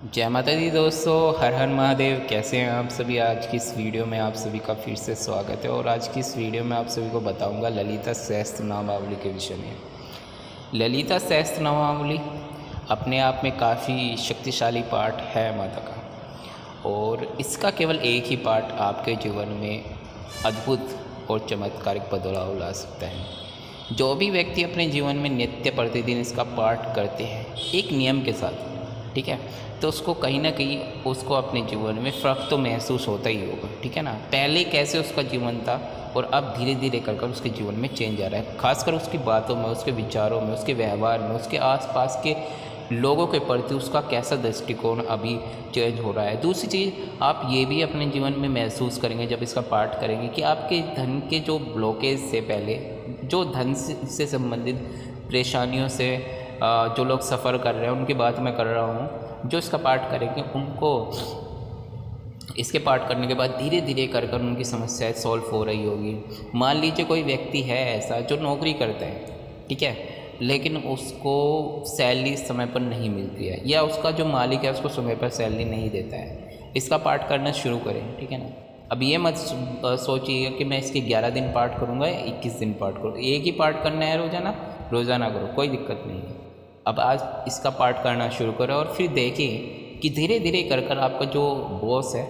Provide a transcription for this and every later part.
जय माता दी दोस्तों, हर हर महादेव। कैसे हैं आप सभी। आज की इस वीडियो में आप सभी का फिर से स्वागत है और आज की इस वीडियो में आप सभी को बताऊंगा ललिता सहस्त्रनामावली के विषय में। ललिता सहस्त्रनामावली अपने आप में काफ़ी शक्तिशाली पाठ है माता का, और इसका केवल एक ही पाठ आपके जीवन में अद्भुत और चमत्कारिक बदलाव ला सकता है। जो भी व्यक्ति अपने जीवन में नित्य प्रतिदिन इसका पाठ करते हैं एक नियम के साथ, ठीक है, तो उसको कहीं ना कहीं उसको अपने जीवन में फ़र्क तो महसूस होता ही होगा, ठीक है ना। पहले कैसे उसका जीवन था और अब धीरे धीरे कर कर उसके जीवन में चेंज आ रहा है, खासकर उसकी बातों में, उसके विचारों में, उसके व्यवहार में, उसके आसपास के लोगों के प्रति उसका कैसा दृष्टिकोण अभी चेंज हो रहा है। दूसरी चीज़, आप ये भी अपने जीवन में महसूस करेंगे जब इसका पाठ करेंगे कि आपके धन के जो ब्लॉकेज से पहले, जो धन से संबंधित परेशानियों से जो लोग सफ़र कर रहे हैं उनकी बात मैं कर रहा हूँ, जो इसका पाठ करेंगे उनको इसके पाठ करने के बाद धीरे धीरे कर कर उनकी समस्याएं सॉल्व हो रही होगी। मान लीजिए कोई व्यक्ति है ऐसा जो नौकरी करता है, ठीक है, लेकिन उसको सैलरी समय पर नहीं मिलती है, या उसका जो मालिक है उसको समय पर सैलरी नहीं देता है। इसका पाठ करना शुरू करें, ठीक है ना। अब ये मत सोचिएगा कि मैं इसके 11 दिन पाठ करूँगा या 21 दिन पाठ करूँ। एक ही पाठ करना है रोज़ाना, रोज़ाना करो, कोई दिक्कत नहीं है। अब आज इसका पाठ करना शुरू करें और फिर देखिए कि धीरे धीरे कर कर आपका जो बॉस है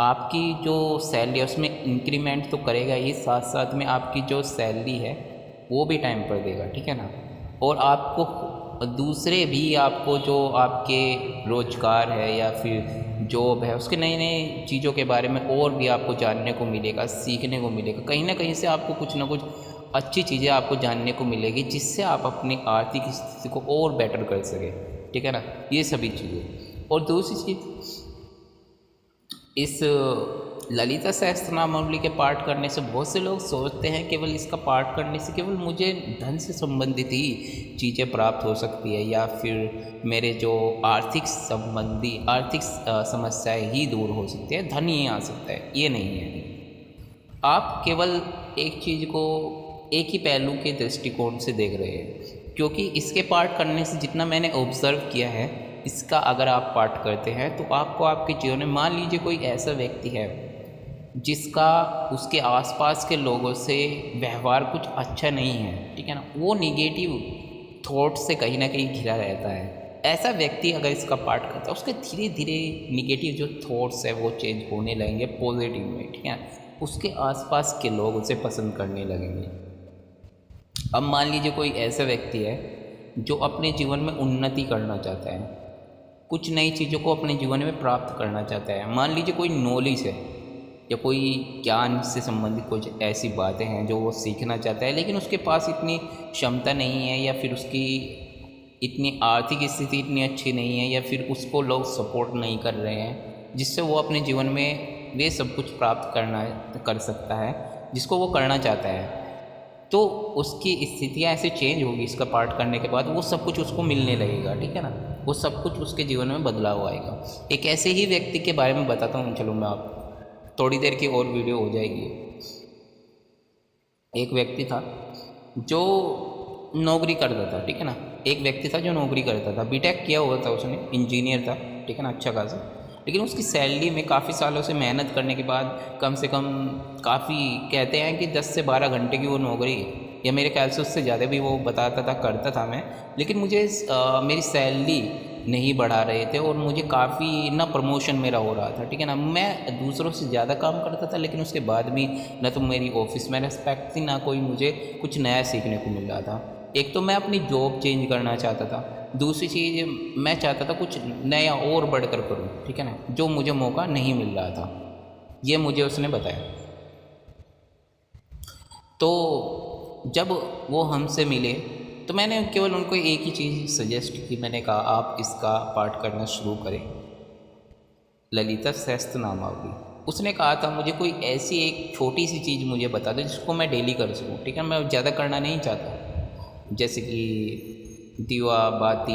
आपकी जो सैलरी है उसमें इंक्रीमेंट तो करेगा ही, साथ साथ में आपकी जो सैलरी है वो भी टाइम पर देगा, ठीक है ना। और आपको दूसरे भी आपको जो आपके रोजगार है या फिर जॉब है उसके नए नए चीज़ों के बारे में और भी आपको जानने को मिलेगा, सीखने को मिलेगा। कहीं ना कहीं से आपको कुछ ना कुछ अच्छी चीज़ें आपको जानने को मिलेगी जिससे आप अपनी आर्थिक स्थिति को और बेटर कर सकें, ठीक है ना। ये सभी चीज़ें। और दूसरी चीज़, इस ललिता सहस्त्रनामावली के पाठ करने से बहुत से लोग सोचते हैं केवल इसका पाठ करने से केवल मुझे धन से संबंधित ही चीज़ें प्राप्त हो सकती है या फिर मेरे जो आर्थिक संबंधी आर्थिक समस्याएं ही दूर हो सकती है, धन ही आ सकता है। ये नहीं है। आप केवल एक चीज़ को एक ही पहलू के दृष्टिकोण से देख रहे हैं, क्योंकि इसके पाठ करने से जितना मैंने ऑब्ज़र्व किया है, इसका अगर आप पाठ करते हैं तो आपको आपके जीवन में, मान लीजिए कोई ऐसा व्यक्ति है जिसका उसके आसपास के लोगों से व्यवहार कुछ अच्छा नहीं है, ठीक है ना, वो निगेटिव थॉट से कहीं ना कहीं घिरा रहता है। ऐसा व्यक्ति अगर इसका पाठ करता है उसके धीरे धीरे निगेटिव जो थॉट्स है वो चेंज होने लगेंगे पॉजिटिव में, ठीक है। उसके आसपास के लोग उसे पसंद करने लगेंगे। अब मान लीजिए कोई ऐसा व्यक्ति है जो अपने जीवन में उन्नति करना चाहता है, कुछ नई चीज़ों को अपने जीवन में प्राप्त करना चाहता है। मान लीजिए कोई नॉलेज है या कोई ज्ञान से संबंधित कुछ ऐसी बातें हैं जो वो सीखना चाहता है, लेकिन उसके पास इतनी क्षमता नहीं है या फिर उसकी इतनी आर्थिक स्थिति इतनी अच्छी नहीं है या फिर उसको लोग सपोर्ट नहीं कर रहे हैं जिससे वो अपने जीवन में वे सब कुछ प्राप्त कर सकता है जिसको वो करना चाहता है। तो उसकी स्थितियाँ ऐसे चेंज होगी इसका पाठ करने के बाद, वो सब कुछ उसको मिलने लगेगा, ठीक है ना। वो सब कुछ उसके जीवन में बदलाव आएगा। एक ऐसे ही व्यक्ति के बारे में बताता हूँ, चलो मैं आप थोड़ी देर की और वीडियो हो जाएगी। एक व्यक्ति था जो नौकरी करता था, ठीक है ना। एक व्यक्ति था जो नौकरी करता था, बीटेक किया हुआ था उसने, इंजीनियर था, ठीक है ना, अच्छा खासा। लेकिन उसकी सैलरी में काफ़ी सालों से मेहनत करने के बाद कम से कम काफ़ी कहते हैं कि 10 से 12 घंटे की वो नौकरी, या मेरे ख्याल से उससे ज़्यादा भी वो बताता था, करता था मैं, लेकिन मुझे मेरी सैलरी नहीं बढ़ा रहे थे और मुझे काफ़ी ना प्रमोशन मेरा हो रहा था, ठीक है ना। मैं दूसरों से ज़्यादा काम करता था लेकिन उसके बाद भी ना तो मेरी ऑफिस में रिस्पेक्ट थी, ना कोई मुझे कुछ नया सीखने को मिल रहा था। एक तो मैं अपनी जॉब चेंज करना चाहता था, दूसरी चीज़ मैं चाहता था कुछ नया और बढ़कर करूं, ठीक है ना, जो मुझे मौका नहीं मिल रहा था। ये मुझे उसने बताया। तो जब वो हमसे मिले तो मैंने केवल उनको एक ही चीज़ सजेस्ट की। मैंने कहा आप इसका पाठ करना शुरू करें, ललिता सहस्त्रनामावली। उसने कहा था मुझे कोई ऐसी एक छोटी सी चीज़ मुझे बता दो जिसको मैं डेली कर सकूँ, ठीक है। मैं ज़्यादा करना नहीं चाहता, जैसे कि दीवा बाती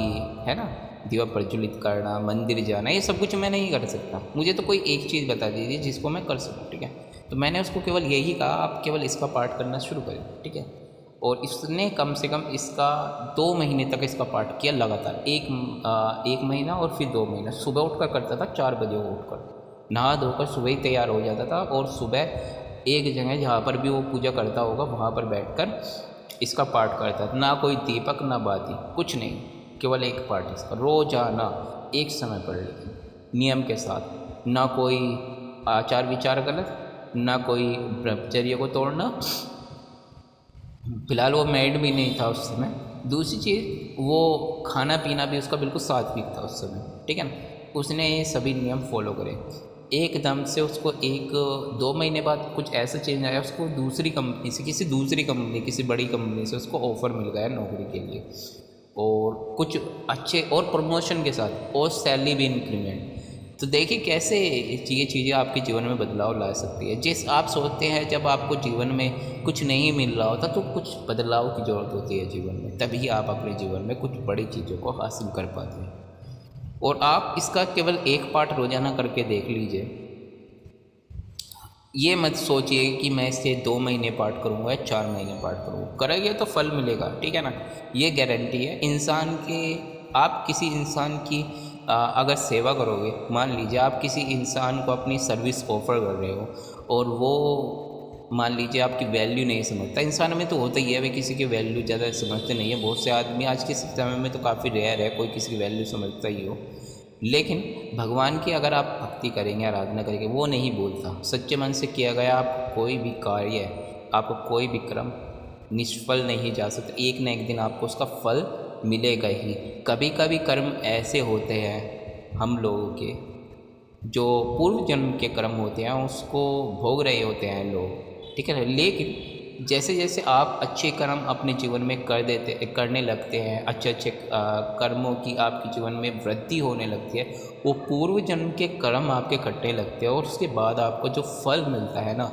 है ना, दीवा प्रज्वलित करना, मंदिर जाना, ये सब कुछ मैं नहीं कर सकता। मुझे तो कोई एक चीज़ बता दीजिए जिसको मैं कर सकूँ, ठीक है। तो मैंने उसको केवल यही कहा आप केवल इसका पाठ करना शुरू करें, ठीक है। और इसने कम से कम इसका 2 महीने तक इसका पाठ किया लगातार, एक महीना और फिर 2 महीना। सुबह उठकर करता था, 4 बजे उठकर नहा धोकर सुबह ही तैयार हो जाता था, और सुबह एक जगह जहाँ पर भी वो पूजा करता होगा वहाँ पर बैठकर इसका पाठ करता था। ना कोई दीपक ना बाती, कुछ नहीं, केवल एक पाठ इसका रोजाना एक समय पढ़ लेते नियम के साथ। ना कोई आचार विचार गलत, ना कोई ब्रह्मचर्य को तोड़ना। फिलहाल वो मैरिड भी नहीं था उस समय। दूसरी चीज़, वो खाना पीना भी उसका बिल्कुल सात्विक था उस समय, ठीक है ना। उसने ये सभी नियम फॉलो करे। एकदम से उसको 1-2 महीने बाद कुछ ऐसा चेंज आया, उसको दूसरी कंपनी से, किसी बड़ी कंपनी से उसको ऑफ़र मिल गया नौकरी के लिए, और कुछ अच्छे और प्रमोशन के साथ, और सैलरी भी इंक्रीमेंट। तो देखिए कैसे ये चीज़ें आपके जीवन में बदलाव ला सकती है। जिस आप सोचते हैं जब आपको जीवन में कुछ नहीं मिल रहा होता तो कुछ बदलाव की ज़रूरत होती है जीवन में, तभी आप अपने जीवन में कुछ बड़ी चीज़ों को हासिल कर पाते हैं। और आप इसका केवल एक पाठ रोज़ाना करके देख लीजिए। ये मत सोचिए कि मैं इससे 2 महीने पाठ करूँगा या 4 महीने पाठ करूँगा, करेंगे तो फल मिलेगा, ठीक है ना। ये गारंटी है इंसान के। आप किसी इंसान की अगर सेवा करोगे, मान लीजिए आप किसी इंसान को अपनी सर्विस ऑफ़र कर रहे हो, और वो मान लीजिए आपकी वैल्यू नहीं समझता। इंसान में तो होता ही है, वे किसी की वैल्यू ज़्यादा समझते नहीं है। बहुत से आदमी आज के समय में तो काफ़ी रेयर है कोई किसी की वैल्यू समझता ही हो। लेकिन भगवान की अगर आप भक्ति करेंगे, आराधना करेंगे, वो नहीं बोलता। सच्चे मन से किया गया आप कोई भी कार्य, आपको कोई भी कर्म निष्फल नहीं जा सकता। एक न एक दिन आपको उसका फल मिलेगा ही। कभी कभी कर्म ऐसे होते हैं हम लोगों के, जो पूर्व जन्म के कर्म होते हैं उसको भोग रहे होते हैं लोग, ठीक है ना। लेकिन जैसे जैसे आप अच्छे कर्म अपने जीवन में करने लगते हैं, अच्छे कर्मों की आपके जीवन में वृद्धि होने लगती है, वो पूर्व जन्म के कर्म आपके कटने लगते हैं, और उसके बाद आपको जो फल मिलता है ना,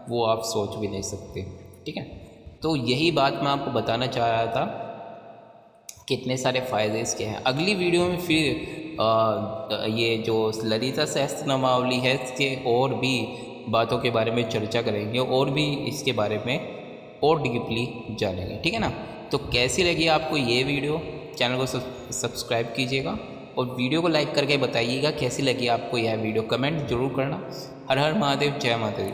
वो आप सोच भी नहीं सकते, ठीक है। तो यही बात मैं आपको बताना चाह रहा था, कितने सारे फ़ायदे इसके हैं। अगली वीडियो में फिर ये जो ललिता सहस्त्रनामावली है इसके और भी बातों के बारे में चर्चा करेंगे, और भी इसके बारे में और डीपली जानेंगे, ठीक है ना। तो कैसी लगी आपको ये वीडियो, चैनल को सब्सक्राइब कीजिएगा, और वीडियो को लाइक करके बताइएगा कैसी लगी आपको यह वीडियो। कमेंट जरूर करना। हर हर महादेव, जय माता दी।